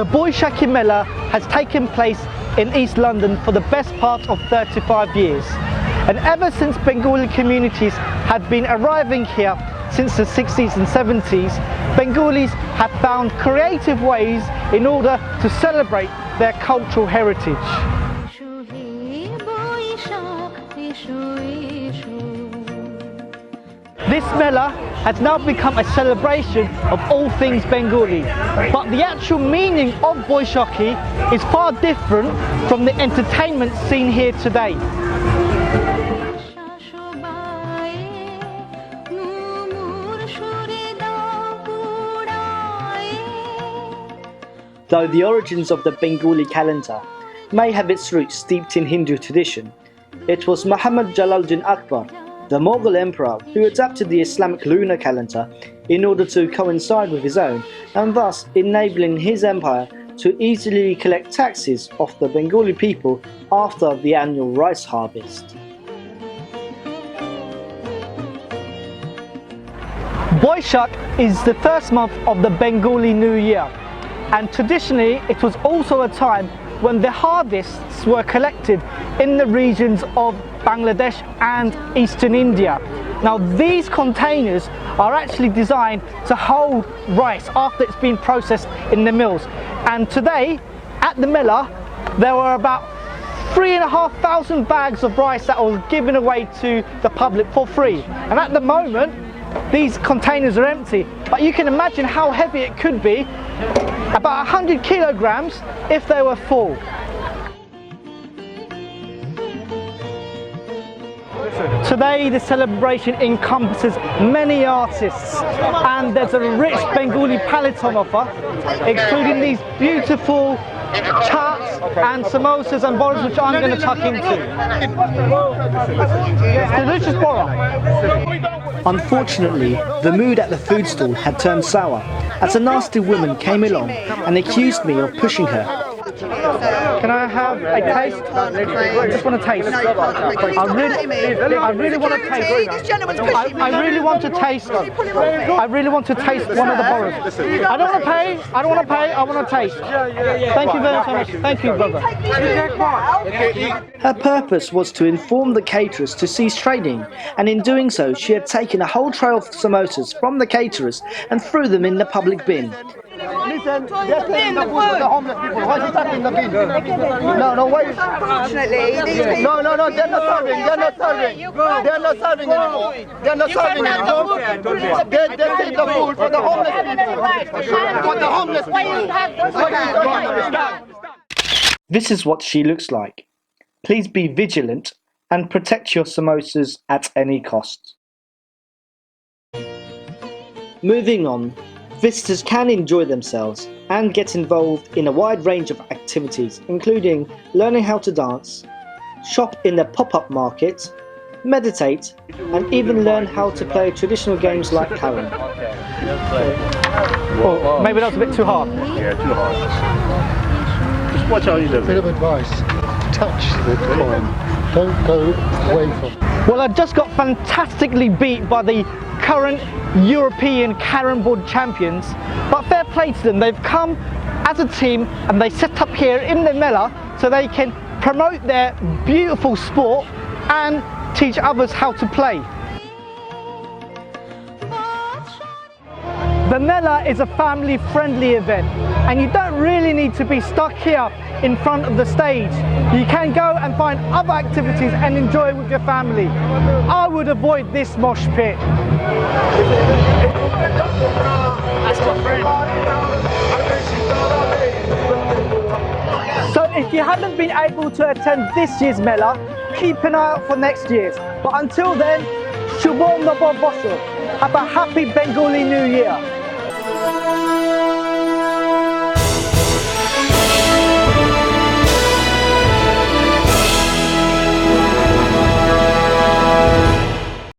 The Boishakhi Mela has taken place in East London for the best part of 35 years. And ever since Bengali communities had been arriving here since the 60s and 70s, Bengalis have found creative ways in order to celebrate their cultural heritage. This Mela has now become a celebration of all things Bengali, but the actual meaning of Boishakhi is far different from the entertainment seen here today. Though the origins of the Bengali calendar may have its roots steeped in Hindu tradition, it was Muhammad Jalaluddin Akbar, the Mughal emperor, who adapted the Islamic lunar calendar in order to coincide with his own, and thus enabling his empire to easily collect taxes off the Bengali people after the annual rice harvest. Boishakh is the first month of the Bengali New Year, and traditionally it was also a time when the harvests were collected in the regions of Bangladesh and Eastern India. Now these containers are actually designed to hold rice after it's been processed in the mills, and today at the Mela there were about 3,500 bags of rice that was given away to the public for free, and at the moment these containers are empty, but you can imagine how heavy it could be, about 100 kilograms if they were full. Today the celebration encompasses many artists, and there's a rich Bengali palette on offer, including these beautiful chaats and samosas and boras which I'm going to tuck into. Delicious bora. Unfortunately, the mood at the food stall had turned sour as a nasty woman came along and accused me of pushing her. Can I have a taste? I just want to taste. I really want to taste. I really want to taste. I really want to taste one of the boras. I don't want to pay. I don't want to pay. I want to taste. Thank you very much. Thank you, brother. Her purpose was to inform the caterers to cease trading, and in doing so she had taken a whole tray of samosas from the caterers and threw them in the public bin. Listen, they're taking the food for the homeless people. Why is it stuck in the bin? No, why? Unfortunately, these people... No, they're not serving. They're not serving. They're not serving anymore. They're not serving anymore. They take the food for the homeless people. For the homeless people. This is what she looks like. Please be vigilant and protect your samosas at any cost. Moving on, visitors can enjoy themselves and get involved in a wide range of activities, including learning how to dance, shop in the pop-up market, meditate, and even learn how to play traditional games like Karen. Oh, maybe that was a bit too hard. Yeah, too hard. Just watch how you do. Bit of advice: touch the coin. Don't go away from it. Well, I just got fantastically beat by the current European carrom board champions, but fair play to them. They've come as a team and they set up here in the Mela so they can promote their beautiful sport and teach others how to play. The Mela is a family-friendly event, and you don't really need to be stuck here in front of the stage. You can go and find other activities and enjoy it with your family. I would avoid this mosh pit. So if you haven't been able to attend this year's Mela, keep an eye out for next year's. But until then, Shubham Nabab Bosho. Have a happy Bengali New Year.